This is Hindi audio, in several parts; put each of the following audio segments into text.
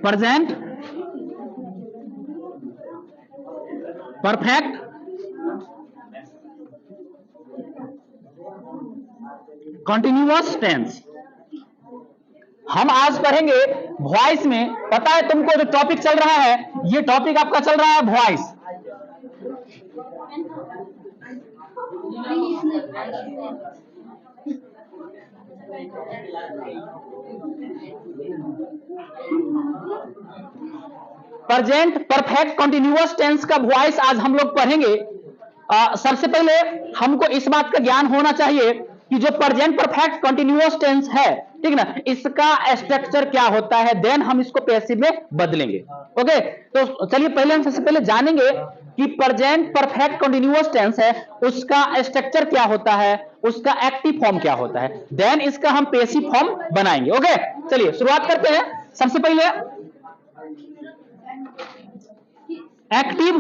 Present perfect continuous tense. हम आज पढ़ेंगे वॉइस में। पता है तुमको जो टॉपिक चल रहा है, ये टॉपिक आपका चल रहा है voice. Present perfect continuous tense का वॉइस आज हम लोग पढ़ेंगे। सबसे पहले हमको इस बात का ज्ञान होना चाहिए कि जो प्रेजेंट परफेक्ट कंटिन्यूअस टेंस है, ठीक ना, इसका स्ट्रक्चर क्या होता है, देन हम इसको पैसिव में बदलेंगे। ओके, तो चलिए पहले हम सबसे पहले जानेंगे कि प्रेजेंट परफेक्ट कंटिन्यूअस टेंस है, उसका स्ट्रक्चर क्या होता है, उसका एक्टिव फॉर्म क्या होता है, देन इसका हम पैसिव फॉर्म बनाएंगे। ओके, चलिए शुरुआत करते हैं। सबसे पहले एक्टिव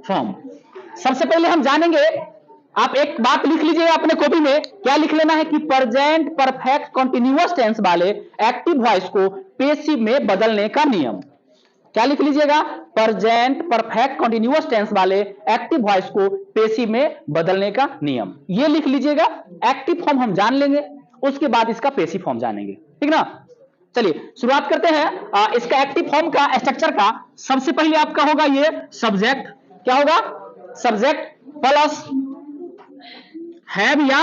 फॉर्म। सबसे पहले हम जानेंगे, आप एक बात लिख लीजिए अपने कॉपी में। क्या लिख लेना है कि प्रेजेंट परफेक्ट कंटिन्यूअस टेंस वाले एक्टिव वॉइस को पैसिव में बदलने का नियम। क्या लिख लीजिएगा? प्रेजेंट परफेक्ट कंटिन्यूअस टेंस वाले एक्टिव वॉइस को पैसिव में बदलने का नियम, ये लिख लीजिएगा। एक्टिव फॉर्म हम जान लेंगे, उसके बाद इसका पैसिव फॉर्म जानेंगे, ठीक ना। चलिए शुरुआत करते हैं इसका एक्टिव फॉर्म का स्ट्रक्चर का। सबसे पहले आपका होगा ये सब्जेक्ट। क्या होगा? सब्जेक्ट प्लस हैव या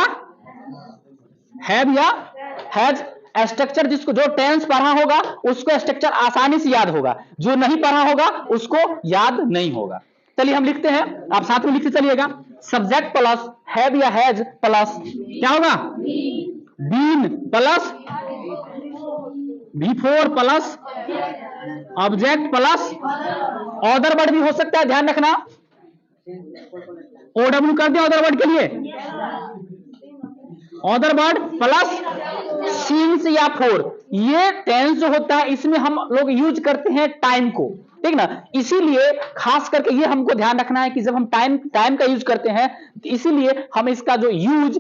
हैज। स्ट्रक्चर जिसको जो टेंस पढ़ा होगा उसको स्ट्रक्चर आसानी से याद होगा, जो नहीं पढ़ा होगा उसको याद नहीं होगा। चलिए हम लिखते हैं, आप साथ में लिखते चलिएगा। सब्जेक्ट प्लस हैव या हैज प्लस क्या होगा? Been plus before plus object plus other word भी हो सकता है, ध्यान रखना। OW कर दिया अदर वर्ड के लिए, अदर वर्ड प्लस सिंस या फोर। ये टेंस जो होता है इसमें हम लोग यूज करते हैं टाइम को, ठीक ना। इसीलिए खास करके ये हमको ध्यान रखना है कि जब हम टाइम का यूज करते हैं, इसीलिए हम इसका जो यूज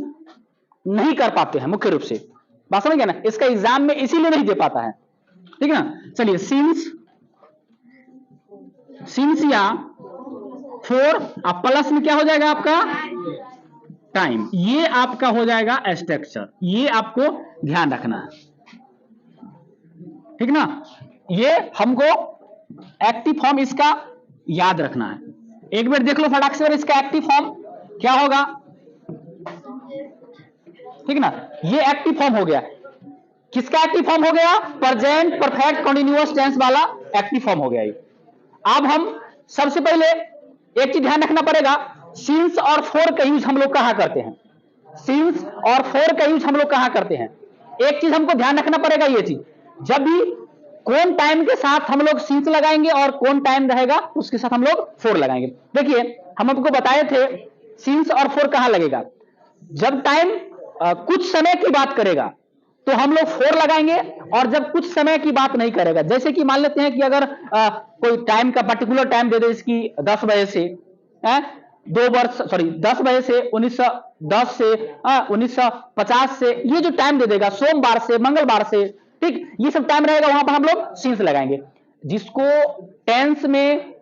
नहीं कर पाते हैं मुख्य रूप से। बात समझ गया ना? इसका एग्जाम में इसीलिए नहीं दे पाता है, ठीक ना। चलिए सिंस या फोर, अब प्लस में क्या हो जाएगा आपका? टाइम। ये आपका हो जाएगा स्ट्रक्चर, ये आपको ध्यान रखना है, ठीक ना। ये हमको एक्टिव फॉर्म इसका याद रखना है। एक बार देख लो फटाक से, इसका एक्टिव फॉर्म क्या होगा, ठीक ना। ये एक्टिव फॉर्म हो गया। किसका एक्टिव फॉर्म हो गया? प्रेजेंट परफेक्ट कंटिन्यूअस टेंस वाला एक्टिव फॉर्म हो गया ये। अब हम सबसे पहले एक चीज ध्यान रखना पड़ेगा, सिंस और फोर का यूज हम लोग कहां करते हैं। सिंस और फोर का यूज हम लोग कहां करते हैं, एक चीज हमको ध्यान रखना पड़ेगा। ये चीज जब भी कौन टाइम के साथ हम लोग सिंस लगाएंगे और कौन टाइम रहेगा उसके साथ हम लोग फोर लगाएंगे। देखिए हम आपको बताए थे सिंस और फोर कहां लगेगा। जब टाइम कुछ समय की बात करेगा तो हम लोग फोर लगाएंगे, और जब कुछ समय की बात नहीं करेगा, जैसे कि मान लेते हैं कि अगर कोई टाइम का पर्टिकुलर टाइम दे दे, इसकी 10 बजे से 10 बजे से 1910 से 1950 से, ये जो टाइम दे देगा, सोमवार से मंगलवार से, ठीक, ये सब टाइम रहेगा, वहां पर हम लोग सिंस लगाएंगे। जिसको टेंस में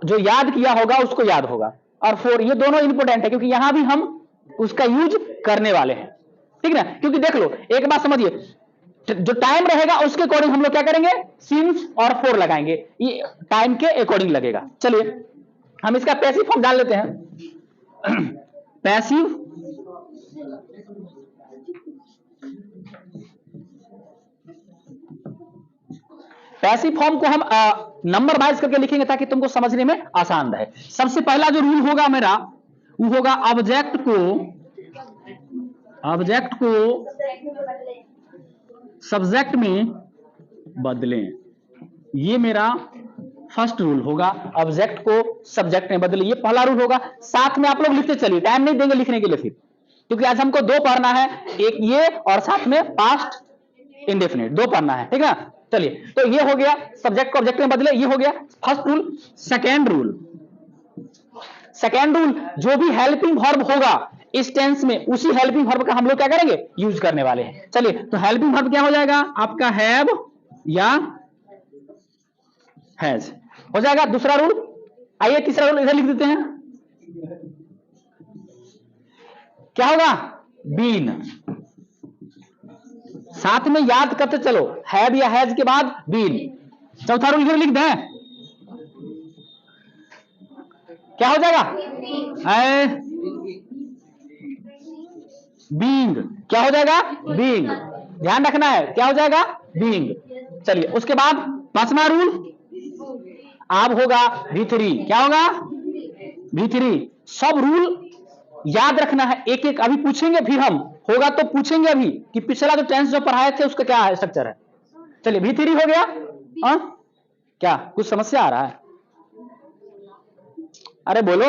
जो याद किया होगा उसको याद होगा, और फोर, ये दोनों इंपोर्टेंट है क्योंकि यहां भी हम उसका यूज करने वाले हैं, ठीक ना। क्योंकि देख लो एक बात समझिए, जो टाइम रहेगा उसके अकॉर्डिंग हम लोग क्या करेंगे, सिंस और फोर लगाएंगे, ये टाइम के अकॉर्डिंग लगेगा। चलिए हम इसका पैसिव फॉर्म डाल लेते हैं। पैसिव फॉर्म को हम नंबर वाइज करके लिखेंगे ताकि तुमको समझने में आसान रहे। सबसे पहला जो रूल होगा मेरा, वो होगा ऑब्जेक्ट को सब्जेक्ट में बदलें। ये मेरा फर्स्ट रूल होगा, ऑब्जेक्ट को सब्जेक्ट में बदलें, ये पहला रूल होगा। साथ में आप लोग लिखते चलिए, टाइम नहीं देंगे लिखने के लिए फिर, क्योंकि आज हमको दो पढ़ना है, एक ये और साथ में पास्ट इंडेफिनिट, दो पढ़ना है, ठीक है। चलिए तो ये हो गया, सब्जेक्ट को ऑब्जेक्ट में बदले, ये हो गया फर्स्ट रूल। सेकेंड रूल, जो भी हेल्पिंग वर्ब होगा इस टेंस में उसी हेल्पिंग वर्ब का हम लोग क्या करेंगे, यूज करने वाले हैं। चलिए, तो हेल्पिंग वर्ब क्या हो जाएगा आपका, हैव या हैज हो जाएगा। दूसरा रूल, आइए तीसरा रूल इधर लिख देते हैं, क्या होगा, बीन। साथ में याद करते चलो, हैव या हैज के बाद बीन। चौथा रूल इधर लिख दें, क्या हो जाएगा, बीइंग। क्या हो जाएगा, बीइंग। ध्यान रखना है, क्या हो जाएगा, बीइंग। चलिए, उसके बाद पांचवा रूल अब होगा V3। क्या होगा, V3। सब रूल याद रखना है, एक एक अभी पूछेंगे, फिर हम होगा तो पूछेंगे अभी कि पिछला जो टेंस जो पढ़ाए थे उसका क्या है, स्ट्रक्चर है। चलिए, V3 हो गया। क्या कुछ समस्या आ रहा है, अरे बोलो।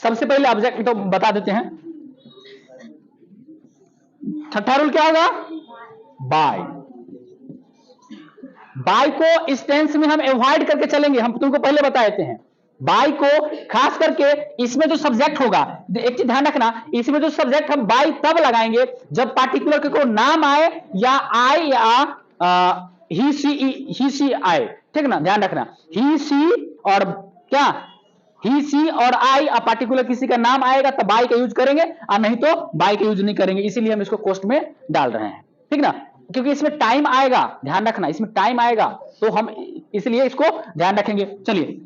सबसे पहले ऑब्जेक्ट तो बता देते हैं। छठा रूल क्या होगा, बाय। बाय को इस टेंस में हम अवॉइड करके चलेंगे, हम तुमको पहले बता देते हैं। बाय को खास करके इसमें जो सब्जेक्ट होगा, एक चीज ध्यान रखना, इसमें जो सब्जेक्ट हम बाय तब लगाएंगे जब पार्टिकुलर के कोई नाम आए या आए या ही सी आए, ठीक ना, ध्यान रखना। ही सी और क्या, ही सी और आई पार्टिकुलर किसी का नाम आएगा तो बाय का यूज करेंगे, और नहीं तो बाय का यूज नहीं करेंगे। इसीलिए हम इसको कोष्ट में डाल रहे हैं, ठीक ना, क्योंकि इसमें टाइम आएगा, ध्यान रखना, इसमें टाइम आएगा तो हम इसलिए इसको ध्यान रखेंगे। चलिए,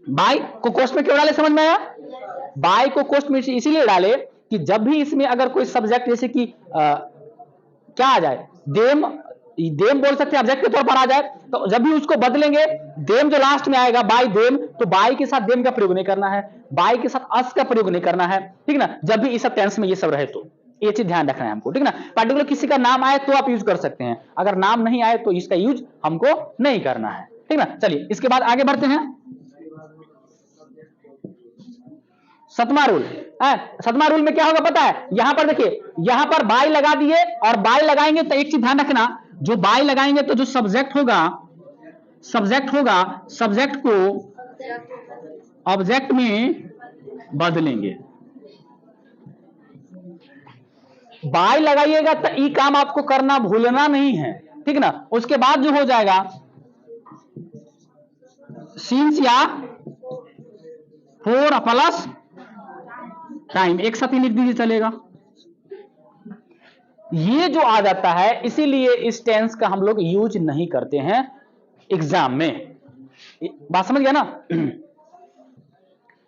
बाय को कोष्ट में क्यों डाले, समझ में आया। बाय को कोष्ट में इसीलिए डाले कि जब भी इसमें अगर कोई सब्जेक्ट जैसे कि क्या आ जाए, देम बोल सकते हैं, ऑब्जेक्ट के तौर पर आ जाए, तो जब भी उसको बदलेंगे, देम जो लास्ट में आएगा, बाय देम, तो बाय के साथ देम का प्रयोग नहीं करना है, बाय के साथ अस का प्रयोग नहीं करना है, ठीक ना, जब भी इस टेंस में ये सब रहे तो ये चीज ध्यान रखना है हमको, ठीक ना। पार्टिकुलर किसी का नाम आए तो आप यूज कर सकते हैं, अगर नाम नहीं आए तो इसका यूज हमको नहीं करना है, ठीक ना। चलिए, इसके बाद आगे बढ़ते हैं। सतमा रूल, सतमा रूल में क्या होगा पता है, यहां पर देखिए, यहां पर बाय लगा दिए, और बाय लगाएंगे तो एक चीज ध्यान रखना, जो बाय लगाएंगे तो जो सब्जेक्ट होगा, सब्जेक्ट को ऑब्जेक्ट में बदलेंगे। बाय लगाइएगा तो ई काम आपको करना भूलना नहीं है, ठीक ना। उसके बाद जो हो जाएगा सिंस या फॉर प्लस टाइम, एक साथ ही लिख दीजिए, चलेगा। ये जो आ जाता है, इसीलिए इस टेंस का हम लोग यूज नहीं करते हैं एग्जाम में, बात समझ गया ना।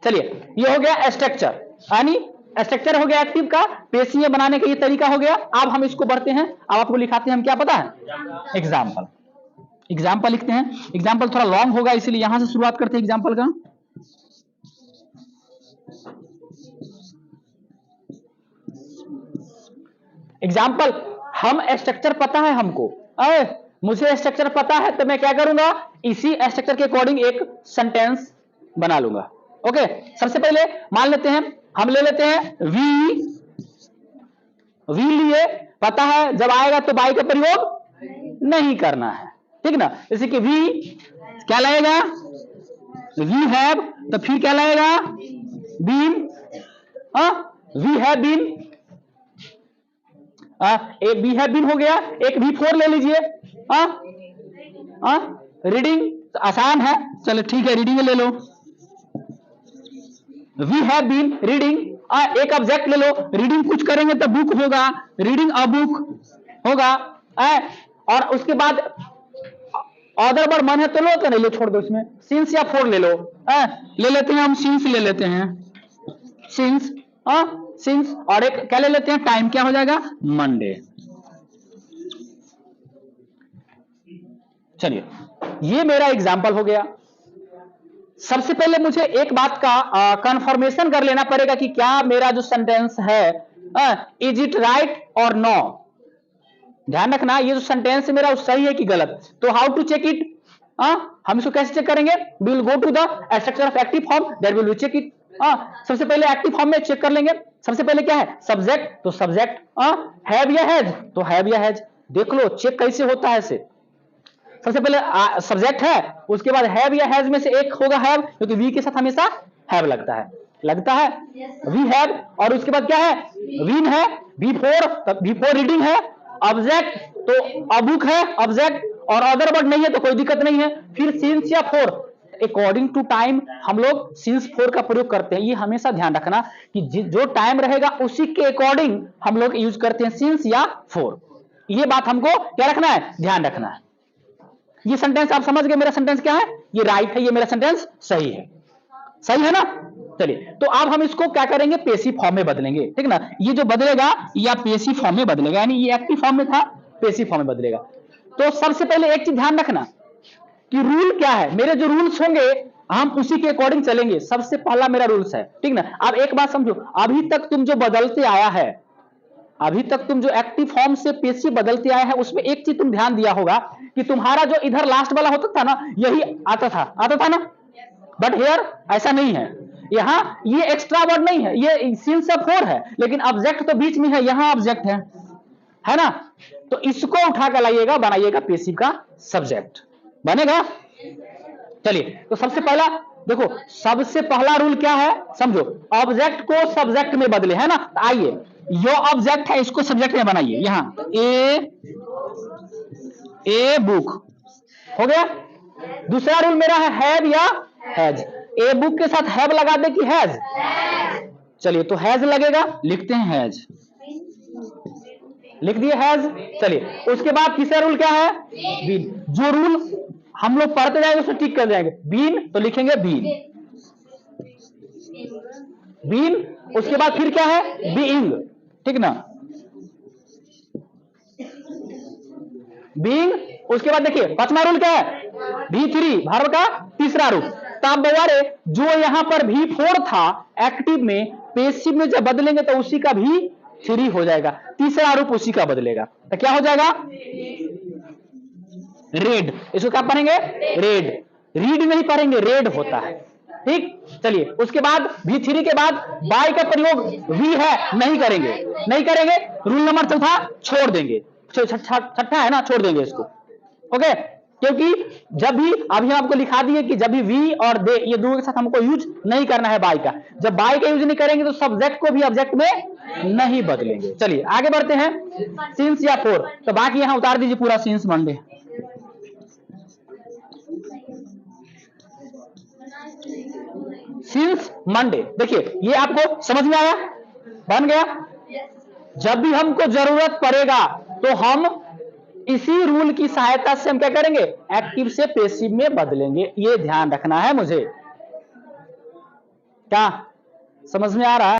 चलिए, ये हो गया स्ट्रक्चर, यानी स्ट्रक्चर हो गया एक्टिव का, पेशियां बनाने का ये तरीका हो गया। अब हम इसको बढ़ते हैं, अब आपको लिखाते हैं हम, क्या पता है, एग्जाम्पल लिखते हैं। एग्जाम्पल थोड़ा लॉन्ग होगा, इसीलिए यहां से शुरुआत करते हैं एग्जाम्पल का। एग्जाम्पल, हम स्ट्रक्चर पता है हमको, मुझे स्ट्रक्चर पता है, तो मैं क्या करूंगा, इसी स्ट्रक्चर के अकॉर्डिंग एक सेंटेंस बना लूंगा। ओके, सबसे पहले मान लेते हैं, हम ले लेते हैं वी लिए, पता है जब आएगा तो बाय का प्रयोग नहीं करना है, ठीक ना। जैसे कि वी क्या लाएगा, वी हैव, तो फिर क्या लाएगा, बीन, वी हैव बीन, एक वी हैव बीन हो गया, एक V4 ले लीजिए, रीडिंग आसान है, चलो ठीक है, रीडिंग ले लो, वी हैव बीन रीडिंग, एक ऑब्जेक्ट ले लो, रीडिंग कुछ करेंगे तो बुक होगा, रीडिंग अ बुक होगा, और उसके बाद अदर वर्ड मन है तो लो, तो नहीं लो, छोड़ दो, इसमें सिंस या फॉर ले लो, ले लेते हैं हम, सिंस ले लेते हैं, सिंस, सिंस, और एक क्या ले लेते हैं, टाइम, क्या हो जाएगा, मंडे। चलिए, ये मेरा एग्जाम्पल हो गया। सबसे पहले मुझे एक बात का कंफर्मेशन कर लेना पड़ेगा कि क्या मेरा जो सेंटेंस है, इज इट राइट और नो। ध्यान रखना, ये जो सेंटेंस है मेरा वो सही है कि गलत। तो हाउ टू चेक इट, हम इसको कैसे चेक करेंगे, we will go to the structure of active form, there will we check it. सबसे पहले एक्टिव फॉर्म में चेक कर लेंगे। सबसे पहले क्या है, सब्जेक्ट, तो सब्जेक्ट हैव या हैज, तो हैव या हैज, देख लो चेक कैसे होता है इसे। सबसे पहले सब्जेक्ट है, उसके बाद हैव या हैज में से एक होगा हैव, क्योंकि वी के साथ हमेशा हैव लगता है। लगता है वी हैव, और उसके बाद क्या है वीन है, V4 रीडिंग है, ऑब्जेक्ट तो अबुक है ऑब्जेक्ट, और अदर वर्ड नहीं है तो कोई दिक्कत नहीं है। फिर सिंस या फोर, अकॉर्डिंग टू टाइम हम लोग सिंस फोर का प्रयोग करते हैं। ये हमेशा ध्यान रखना कि जो टाइम रहेगा उसी के अकॉर्डिंग हम लोग यूज करते हैं सिंस या फोर। ये बात हमको क्या रखना है, ध्यान रखना है। ये सेंटेंस आप समझ गए, मेरा सेंटेंस क्या है, ये राइट है, ये मेरा सेंटेंस सही है, सही है ना। चलिए तो अब हम इसको क्या करेंगे, पेसिव फॉर्म में बदलेंगे, ठीक ना। ये जो बदलेगा या पेसिव फॉर्म में बदलेगा, यानी ये एक्टिव फॉर्म में था, पेसिव फॉर्म में बदलेगा। तो सबसे पहले एक चीज ध्यान रखना कि रूल क्या है, मेरे जो रूल्स होंगे हम उसी के अकॉर्डिंग चलेंगे। सबसे पहला मेरा रूल्स है, ठीक ना। अब एक बात समझो, अभी तक तुम जो बदलते आया है, अभी तक तुम जो एक्टिव फॉर्म से पेसिव बदलते आया है, उसमें एक चीज तुम ध्यान दिया होगा कि तुम्हारा जो इधर लास्ट वाला होता था ना, यही आता था ना। बट हियर ऐसा नहीं है, यहां ये एक्स्ट्रा वर्ड नहीं है, ये सिंस फोर है, लेकिन ऑब्जेक्ट तो बीच में है, यहां ऑब्जेक्ट है ना। तो इसको उठा कर लाइएगा, बनाइएगा पेसिव का सब्जेक्ट बनेगा। चलिए तो सबसे पहला देखो, सबसे पहला रूल क्या है समझो, ऑब्जेक्ट को सब्जेक्ट में बदले, है ना। आइए यो ऑब्जेक्ट है, इसको सब्जेक्ट में बनाइए, यहां ए बुक हो गया। दूसरा रूल मेरा है हैव या हैज, ए बुक के साथ हैव लगा दे कि हैज, चलिए तो हैज लगेगा, लिखते हैं हैज, लिख दिए हैज। चलिए उसके बाद तीसरा रूल क्या है, बीन। जो रूल हम लोग पढ़ते जाएंगे उसमें टिक कर जाएंगे, बीन तो लिखेंगे बीन। उसके बाद फिर क्या है, बीइंग, ठीक ना, बीइंग। उसके बाद देखिए पांचवा रूल क्या है, V3 वर्ब का तीसरा रूप। तब बवारे जो यहां पर V4 था एक्टिव में, पेसिव में जब बदलेंगे तो उसी का V3 हो जाएगा, तीसरा रूप उसी का बदलेगा, तो क्या हो जाएगा, रेड। इसको क्या पढ़ेंगे, रेड, रीड नहीं पढ़ेंगे, रेड होता है, ठीक। चलिए उसके बाद V3 के बाद बाय का प्रयोग वी है नहीं करेंगे, रूल नंबर चौथा छोड़ देंगे, छठा है ना, छोड़ देंगे इसको, ओके। क्योंकि जब भी अभी आपको लिखा दिए कि जब भी वी और दे, ये दोनों के साथ हमको यूज नहीं करना है बाय का। जब बाय का यूज नहीं करेंगे तो सब्जेक्ट को भी ऑब्जेक्ट में नहीं बदलेंगे। चलिए आगे बढ़ते हैं, सिंस या फोर, तो बाकी यहां उतार दीजिए पूरा सिंस मंडे। सिंस मंडे, देखिए ये आपको समझ में आया, बन गया। जब भी हमको जरूरत पड़ेगा तो हम इसी रूल की सहायता से हम क्या करेंगे, एक्टिव से पेसिव में बदलेंगे, ये ध्यान रखना है मुझे। क्या समझ में आ रहा है?